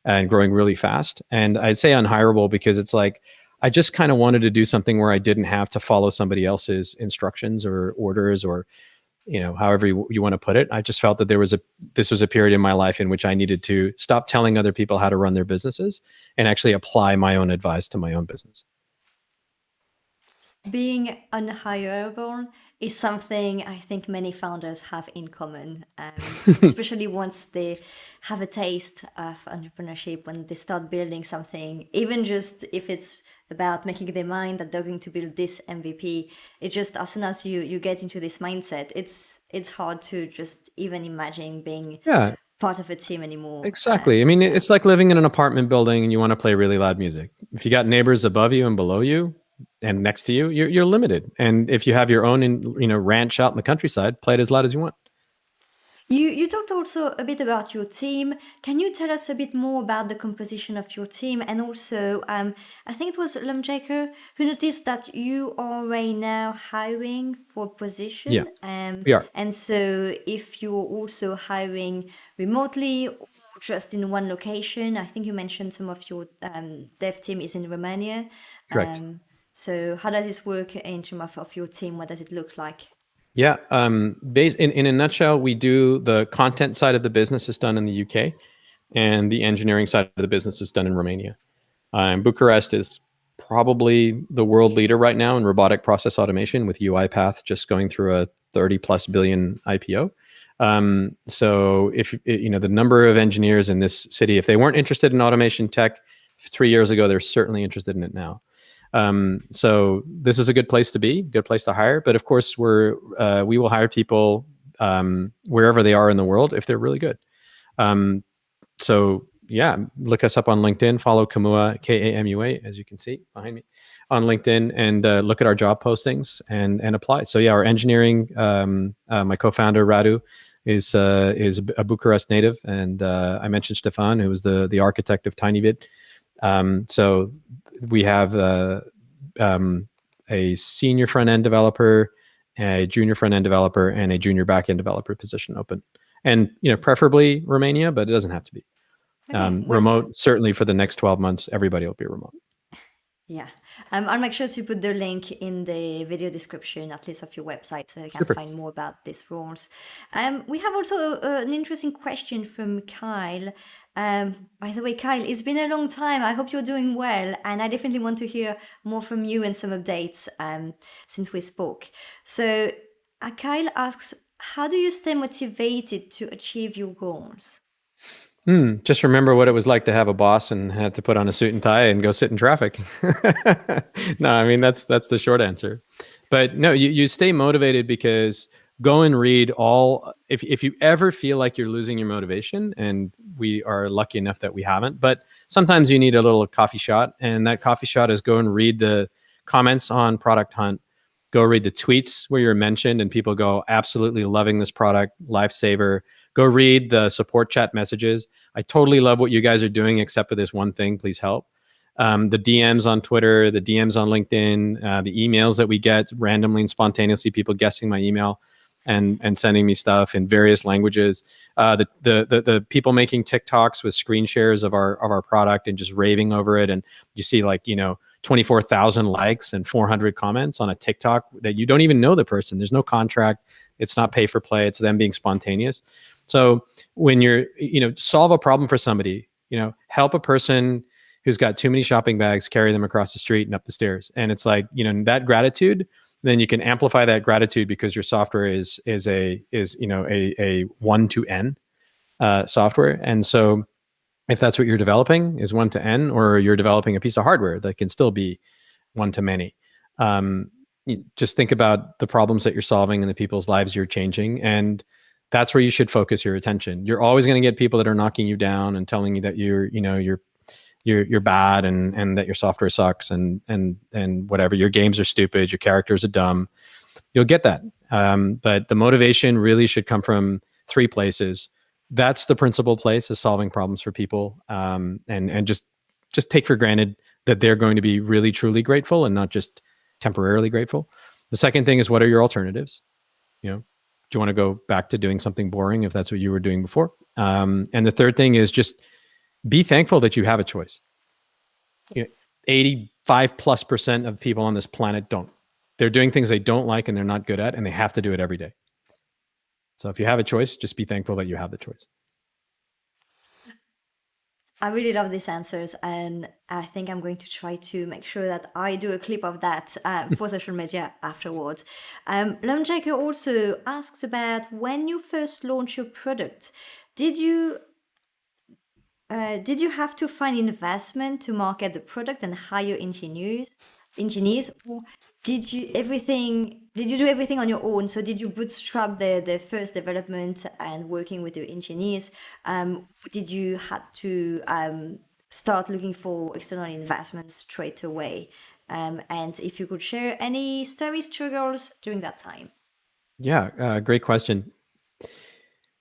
and growing really fast. And I'd say unhirable because it's like I just kind of wanted to do something where I didn't have to follow somebody else's instructions or orders or however you want to put it. I just felt that this was a period in my life in which I needed to stop telling other people how to run their businesses and actually apply my own advice to my own business. Being unhirable is something I think many founders have in common, especially once they have a taste of entrepreneurship, when they start building something, even just if it's about making their mind that they're going to build this MVP. It's just as soon as you get into this mindset, it's hard to just even imagine being Yeah, part of a team anymore. exactly. I mean, it's like living in an apartment building and you want to play really loud music. If you got neighbors above you and below you and next to you, you're limited. And if you have your own, ranch out in the countryside, play it as loud as you want. You talked also a bit about your team. Can you tell us a bit more about the composition of your team? And also, I think it was Lumjaker who noticed that you are right now hiring for Yeah, position. we are. And so if you're also hiring remotely or just in one location, I think you mentioned some of your dev team is in Romania. Correct. So how does this work in terms of your team? What does it look like? Yeah. In a nutshell, we do the content side of the business is done in the UK, and the engineering side of the business is done in Romania. Bucharest is probably the world leader right now in robotic process automation, with UiPath just going through a 30+ billion IPO. So if the number of engineers in this city, if they weren't interested in automation tech 3 years ago, they're certainly interested in it now. So this is a good place to be, good place to hire. But of course, we will hire people wherever they are in the world if they're really good. So yeah, look us up on LinkedIn, follow Kamua, Kamua, as you can see behind me on LinkedIn, and look at our job postings and apply. So yeah, our engineering, my co-founder Radu is a Bucharest native, and I mentioned Stefan, who was the architect of TinyBit. So we have a senior front-end developer, a junior front-end developer, and a junior back-end developer position open. And preferably Romania, but it doesn't have to be. Remote, certainly for the next 12 months, everybody will be remote. Yeah. I'll make sure to put the link in the video description, at least of your website, so you can Super. find more about these roles. We have also an interesting question from Kyle. By the way, Kyle, it's been a long time. I hope you're doing well. And I definitely want to hear more from you and some updates since we spoke. So Kyle asks, how do you stay motivated to achieve your goals? Just remember what it was like to have a boss and have to put on a suit and tie and go sit in traffic. No, I mean, that's the short answer. But no, you stay motivated because go and read all, if you ever feel like you're losing your motivation, and we are lucky enough that we haven't, but sometimes you need a little coffee shot, and that coffee shot is go and read the comments on Product Hunt, go read the tweets where you're mentioned and people go, absolutely loving this product, lifesaver. Go read the support chat messages. I totally love what you guys are doing, except for this one thing. Please help. The DMs on Twitter, the DMs on LinkedIn, the emails that we get randomly and spontaneously, people guessing my email and sending me stuff in various languages. The people making TikToks with screen shares of our product and just raving over it. And you see 24,000 likes and 400 comments on a TikTok that you don't even know the person. There's no contract. It's not pay for play. It's them being spontaneous. So when you're, solve a problem for somebody, help a person who's got too many shopping bags, carry them across the street and up the stairs. And it's like, that gratitude, then you can amplify that gratitude because your software is a 1 to N software. And so if that's what you're developing is one to N, or you're developing a piece of hardware that can still be one to many. You just think about the problems that you're solving and the people's lives you're changing. And that's where you should focus your attention. You're always going to get people that are knocking you down and telling you that you're bad, and that your software sucks, and whatever, your games are stupid, your characters are dumb. You'll get that. But the motivation really should come from three places. That's the principal place, is solving problems for people, and just take for granted that they're going to be really truly grateful and not just temporarily grateful. The second thing is, what are your alternatives? Do you want to go back to doing something boring if that's what you were doing before? And the third thing is just be thankful that you have a choice. Yes. 85+% of people on this planet don't. They're doing things they don't like and they're not good at, and they have to do it every day. So if you have a choice, just be thankful that you have the choice. I really love these answers, and I think I'm going to try to make sure that I do a clip of that for social media afterwards. Launchjacker also asks about when you first launched your product, did you have to find investment to market the product and hire engineers, or did you do everything on your own? So did you bootstrap the first development and working with your engineers? Did you had to start looking for external investments straight away? And if you could share any story struggles during that time. Yeah, great question.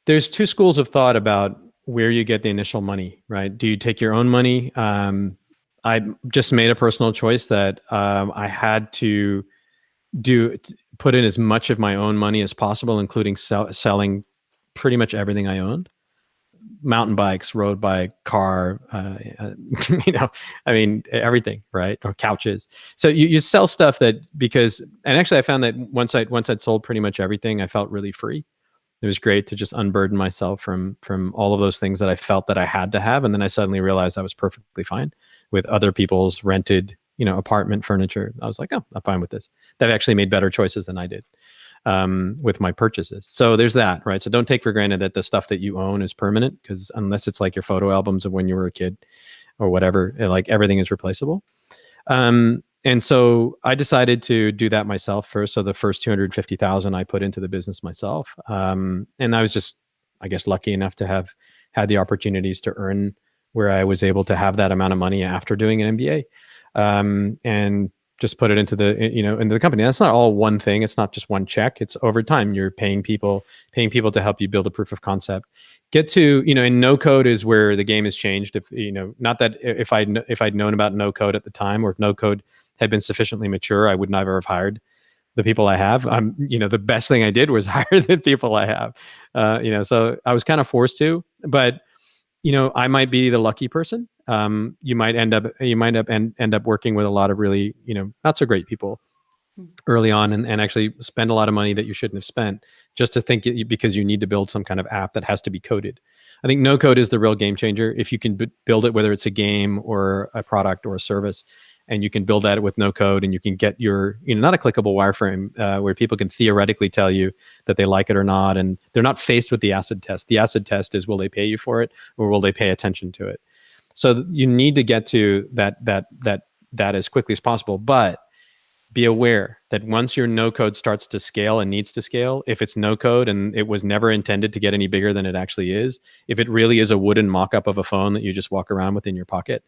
There's two schools of thought about where you get the initial money, right? Do you take your own money? I just made a personal choice that I had to put in as much of my own money as possible, including selling pretty much everything I owned: mountain bikes, road bike, car, I mean, everything, right? Or couches. So you sell stuff that, and actually I found that once I'd sold pretty much everything, I felt really free. It was great to just unburden myself from all of those things that I felt that I had to have. And then I suddenly realized I was perfectly fine with other people's rented, apartment furniture. I was like, oh, I'm fine with this. They've actually made better choices than I did with my purchases. So there's that, right? So don't take for granted that the stuff that you own is permanent, because unless it's like your photo albums of when you were a kid or whatever, like everything is replaceable. And so I decided to do that myself first. So the first 250,000 I put into the business myself. And I was just, I guess, lucky enough to have had the opportunities to earn where I was able to have that amount of money after doing an MBA, and just put it into the company. That's not all one thing. It's not just one check. It's over time. You're paying people to help you build a proof of concept. Get to, and no code is where the game has changed. If, not that if I'd known about no code at the time, or if no code had been sufficiently mature, I would never have hired the people I have. The best thing I did was hire the people I have. So I was kind of forced to, but I might be the lucky person. You might end up working with a lot of really, not so great people early on, and actually spend a lot of money that you shouldn't have spent, just to think because you need to build some kind of app that has to be coded. I think no code is the real game changer. If you can build it, whether it's a game or a product or a service, and you can build that with no code, and you can get your, not a clickable wireframe where people can theoretically tell you that they like it or not, and they're not faced with the acid test. The acid test is, will they pay you for it, or will they pay attention to it? So you need to get to that as quickly as possible. But be aware that once your no code starts to scale and needs to scale, if it's no code and it was never intended to get any bigger than it actually is, if it really is a wooden mock-up of a phone that you just walk around with in your pocket,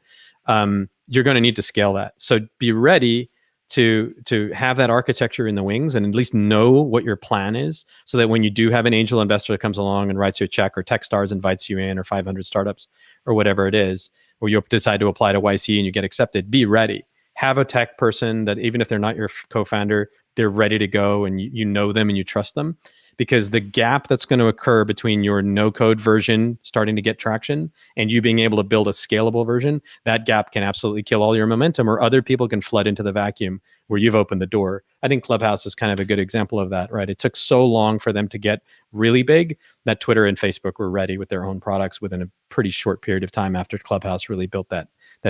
you're going to need to scale that. So be ready to have that architecture in the wings, and at least know what your plan is, so that when you do have an angel investor that comes along and writes you a check, or Techstars invites you in, or 500 startups, or whatever it is, or you decide to apply to YC and you get accepted, be ready. Have a tech person that, even if they're not your co-founder, they're ready to go, and you know them and you trust them. Because the gap that's going to occur between your no-code version starting to get traction and you being able to build a scalable version, that gap can absolutely kill all your momentum, or other people can flood into the vacuum where you've opened the door. I think Clubhouse is kind of a good example of that, right? It took so long for them to get really big that Twitter and Facebook were ready with their own products within a pretty short period of time after Clubhouse really built that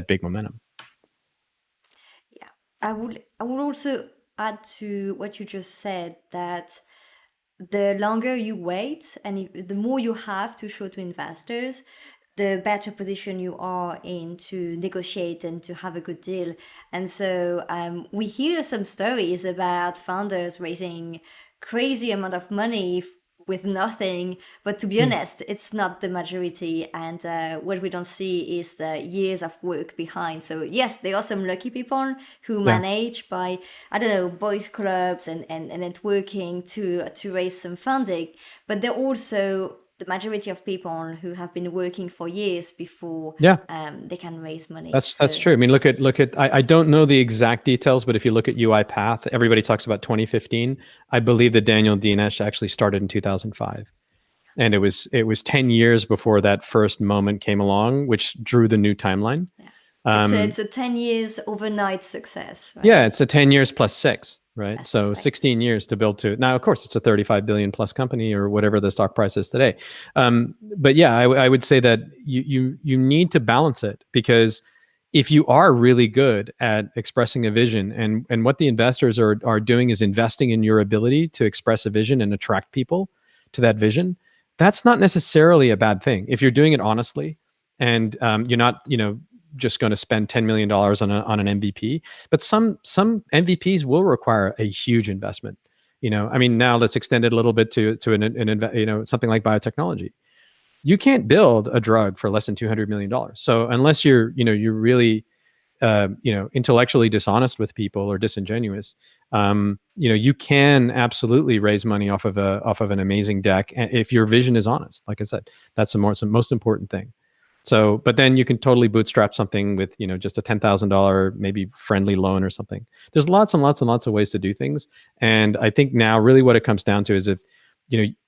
big momentum. Yeah, I would also add to what you just said, that the longer you wait and the more you have to show to investors, the better position you are in to negotiate and to have a good deal. And so we hear some stories about founders raising crazy amount of money with nothing. But to be honest, it's not the majority. And what we don't see is the years of work behind. So yes, there are some lucky people who Yeah. manage by, I don't know, boys clubs and networking to raise some funding. But there are also the majority of people who have been working for years before Yeah. they can raise money. That's true. I mean, look at. I don't know the exact details, but if you look at UiPath, everybody talks about 2015. I believe that Daniel Dinesh actually started in 2005, and it was 10 years before that first moment came along, which drew the new timeline. It's a 10 years overnight success, right? Yeah, it's a 10 years plus 6, right? Yes, So right. 16 years to build to. Now, of course, it's a 35 billion plus company or whatever the stock price is today. But yeah, I would say that you need to balance it, because if you are really good at expressing a vision, and what the investors are doing is investing in your ability to express a vision and attract people to that vision, that's not necessarily a bad thing if you're doing it honestly, and you're not just going to spend $10 million on an MVP. But some MVPs will require a huge investment. I mean, now let's extend it a little bit to something like biotechnology. You can't build a drug for less than $200 million. So unless you're really intellectually dishonest with people or disingenuous, you can absolutely raise money off of an amazing deck if your vision is honest. Like I said, that's the most important thing. So, but then you can totally bootstrap something with just a $10,000 maybe friendly loan or something. There's lots and lots and lots of ways to do things, and I think now really what it comes down to is, if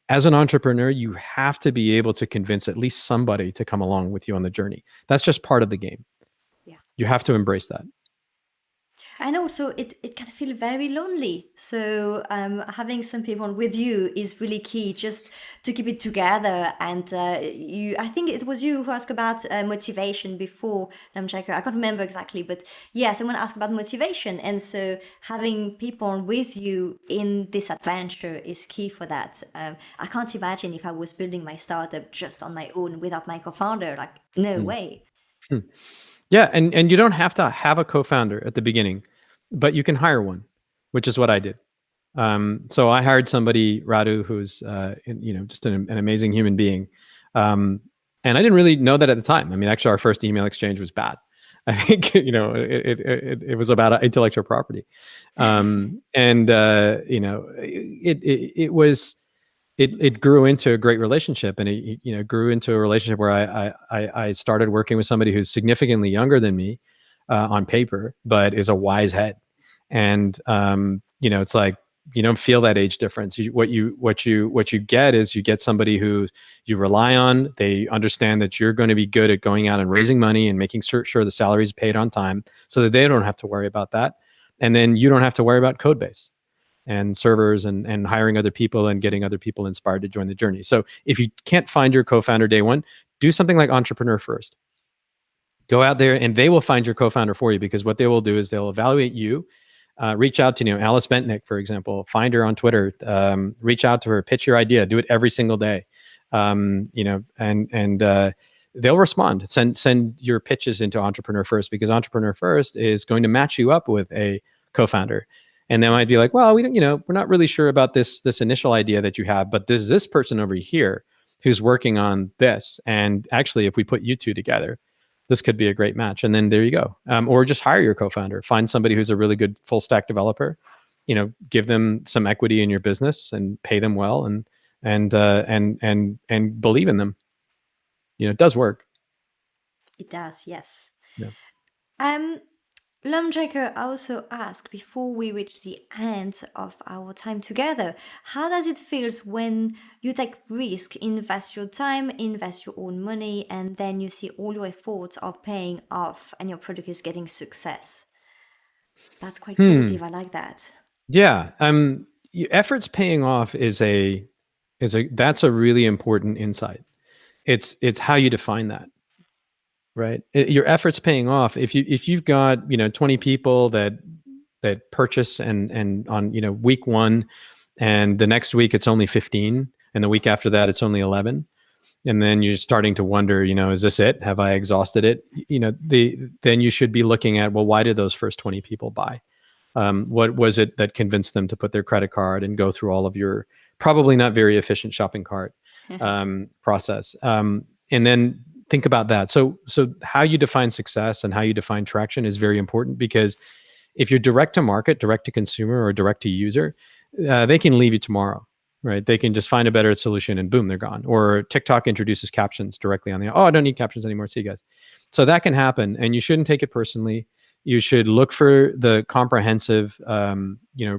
as an entrepreneur, you have to be able to convince at least somebody to come along with you on the journey. That's just part of the game. Yeah. You have to embrace that. And also, it can feel very lonely. So having some people with you is really key, just to keep it together. And I think it was you who asked about motivation before, Checker. I can't remember exactly, but yeah, someone asked about motivation. And so having people with you in this adventure is key for that. I can't imagine if I was building my startup just on my own without my co-founder. Like, no way. Yeah, and you don't have to have a co-founder at the beginning, but you can hire one, which is what I did. So I hired somebody, Radu, who's just an amazing human being, and I didn't really know that at the time. I mean, actually, our first email exchange was bad. I think it was about intellectual property, and it grew into a great relationship, and it grew into a relationship where I started working with somebody who's significantly younger than me on paper, but is a wise head. And it's like you don't feel that age difference. What you get is you get somebody who you rely on. They understand that you're going to be good at going out and raising money and making sure the salary is paid on time, so that they don't have to worry about that, and then you don't have to worry about code base and servers and hiring other people and getting other people inspired to join the journey. So if you can't find your co-founder day one, do something like Entrepreneur First. Go out there and they will find your co-founder for you, because what they will do is they'll evaluate you. Reach out to Alice Bentnick, for example. Find her on Twitter. Reach out to her. Pitch your idea. Do it every single day. And they'll respond. Send your pitches into Entrepreneur First, because Entrepreneur First is going to match you up with a co-founder. And they might be like, well, we're not really sure about this initial idea that you have, but there's this person over here who's working on this. And actually, if we put you two together, this could be a great match. And then there you go. Or just hire your co-founder. Find somebody who's a really good full stack developer. Give them some equity in your business and pay them well, and believe in them. It does work. It does, yes. Yeah. Lumjacker also asked, before we reach the end of our time together, how does it feel when you take risk, invest your time, invest your own money, and then you see all your efforts are paying off and your product is getting success? That's quite positive. I like that. Yeah. Efforts paying off that's a really important insight. It's how you define that. Right. Your efforts paying off. If you've got 20 people that purchase and on week one, and the next week it's only 15, and the week after that it's only 11, and then you're starting to wonder, is this it? Have I exhausted it? Then you should be looking at, well, why did those first 20 people buy? What was it that convinced them to put their credit card and go through all of your probably not very efficient shopping cart process? And then think about that. So how you define success and how you define traction is very important, because if you're direct to market, direct to consumer, or direct to user, they can leave you tomorrow, right? They can just find a better solution and boom, they're gone. Or TikTok introduces captions directly on the, I don't need captions anymore. See you guys. So that can happen, and you shouldn't take it personally. You should look for the comprehensive,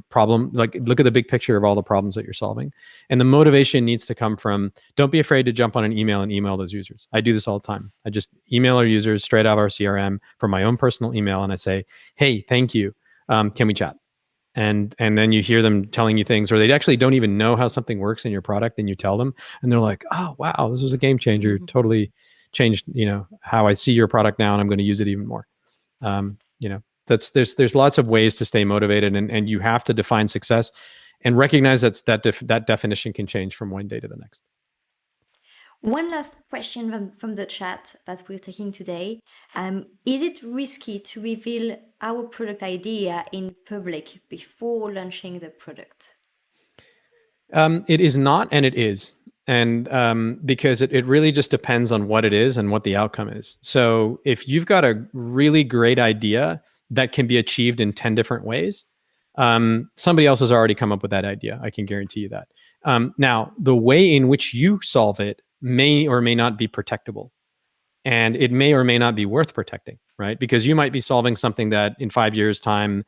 problem. Like, look at the big picture of all the problems that you're solving. And the motivation needs to come from, don't be afraid to jump on an email and email those users. I do this all the time. I just email our users straight out of our CRM from my own personal email. And I say, hey, thank you. Can we chat? And then you hear them telling you things, or they actually don't even know how something works in your product, and you tell them, and they're like, oh, wow, this was a game changer. Totally changed, how I see your product now, and I'm going to use it even more. There's lots of ways to stay motivated, and you have to define success and recognize that definition can change from one day to the next. One last question from the chat that we're taking today. Is it risky to reveal our product idea in public before launching the product? It is not, and it is. And because it really just depends on what it is and what the outcome is. So if you've got a really great idea that can be achieved in 10 different ways, somebody else has already come up with that idea. I can guarantee you that. Now, the way in which you solve it may or may not be protectable. And it may or may not be worth protecting, right? Because you might be solving something that in 5 years' time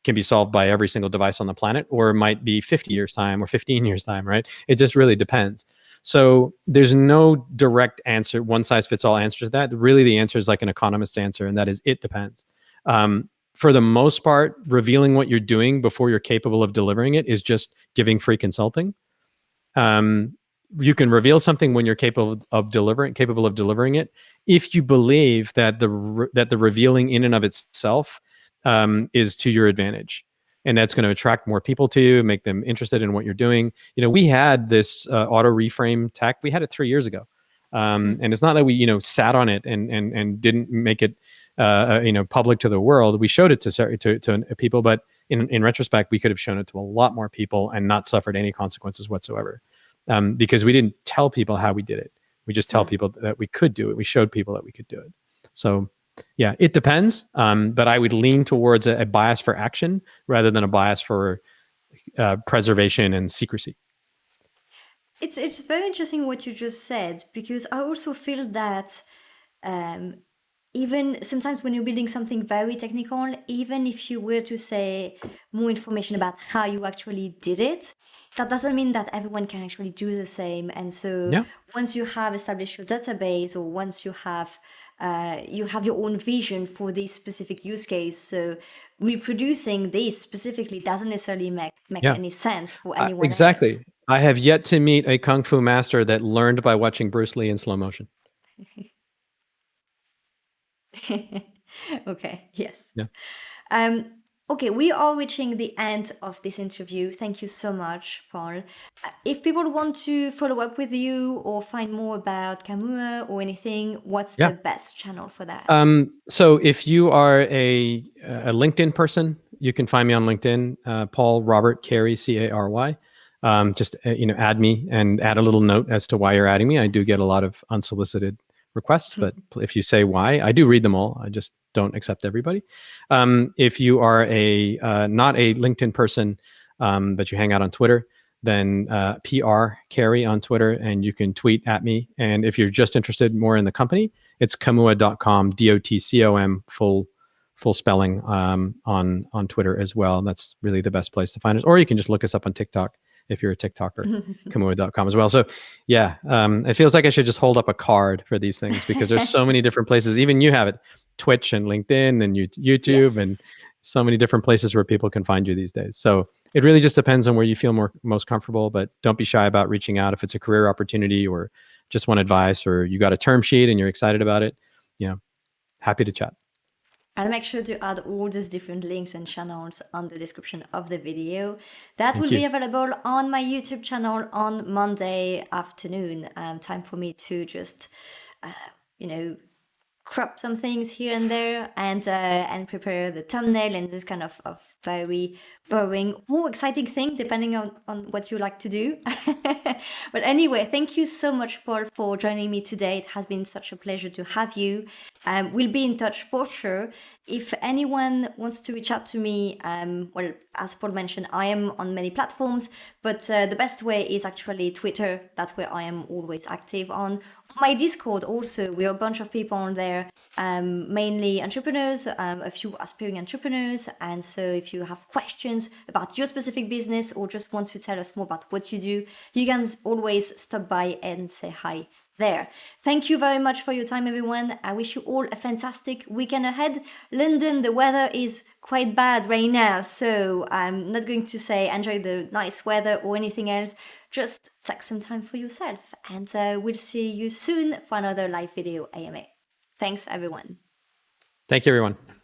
can be solved by every single device on the planet, or it might be 50 years' time or 15 years' time, right? It just really depends. So there's no direct answer, one size fits all answer to that. Really, the answer is like an economist's answer, and that is, it depends. For the most part, revealing what you're doing before you're capable of delivering it is just giving free consulting. You can reveal something when you're capable of delivering it, if you believe that the revealing in and of itself is to your advantage, and that's going to attract more people to you, make them interested in what you're doing. We had this auto reframe tech. We had it 3 years ago, and it's not that we sat on it and didn't make it public to the world. We showed it to people, but in retrospect, we could have shown it to a lot more people and not suffered any consequences whatsoever. Because we didn't tell people how we did it. We just tell people that we could do it. We showed people that we could do it. So yeah, it depends. But I would lean towards a bias for action rather than a bias for preservation and secrecy. It's very interesting what you just said, because I also feel that even sometimes when you're building something very technical, even if you were to say more information about how you actually did it, that doesn't mean that everyone can actually do the same. And so once you have established your database, or once you have your own vision for this specific use case, so reproducing this specifically doesn't necessarily make any sense for anyone exactly. else. I have yet to meet a Kung Fu master that learned by watching Bruce Lee in slow motion. Okay, yes. Yeah. Okay, we are reaching the end of this interview. Thank you so much, Paul. If people want to follow up with you or find more about Kamua or anything, what's the best channel for that? So if you are a LinkedIn person, you can find me on LinkedIn, Paul Robert Cary CARY. Just add me and add a little note as to why you're adding me. I do get a lot of unsolicited requests, but if you say why, I do read them all. I just don't accept everybody. If you are not a LinkedIn person, but you hang out on Twitter, then PR Cary on Twitter, and you can tweet at me. And if you're just interested more in the company, it's kamua.com, DOTCOM, full spelling, on Twitter as well. And that's really the best place to find us. Or you can just look us up on TikTok if you're a TikToker, kamua.com as well. So yeah, it feels like I should just hold up a card for these things, because there's so many different places. Even you have it, Twitch and LinkedIn and YouTube, and so many different places where people can find you these days. So it really just depends on where you feel most comfortable, but don't be shy about reaching out if it's a career opportunity or just want advice, or you got a term sheet and you're excited about it. Happy to chat. I'll make sure to add all those different links and channels on the description of the video. That will Thank be you. available on my YouTube channel on Monday afternoon. Time for me to just, you know, crop some things here and there and prepare the thumbnail and this kind of very boring or exciting thing depending on what you like to do. But anyway, thank you so much, Paul, for joining me today. It has been such a pleasure to have you. We'll be in touch for sure. If anyone wants to reach out to me, well, as Paul mentioned, I am on many platforms, but the best way is actually Twitter. That's where I am always active on. My Discord also, we're a bunch of people on there, mainly entrepreneurs, a few aspiring entrepreneurs. And so if you have questions about your specific business or just want to tell us more about what you do, you can always stop by and say hi there. Thank you very much for your time, everyone. I wish you all a fantastic weekend ahead. London, the weather is quite bad right now, so I'm not going to say enjoy the nice weather or anything else. Just take some time for yourself, and we'll see you soon for another live video AMA. Thanks, everyone. Thank you, everyone.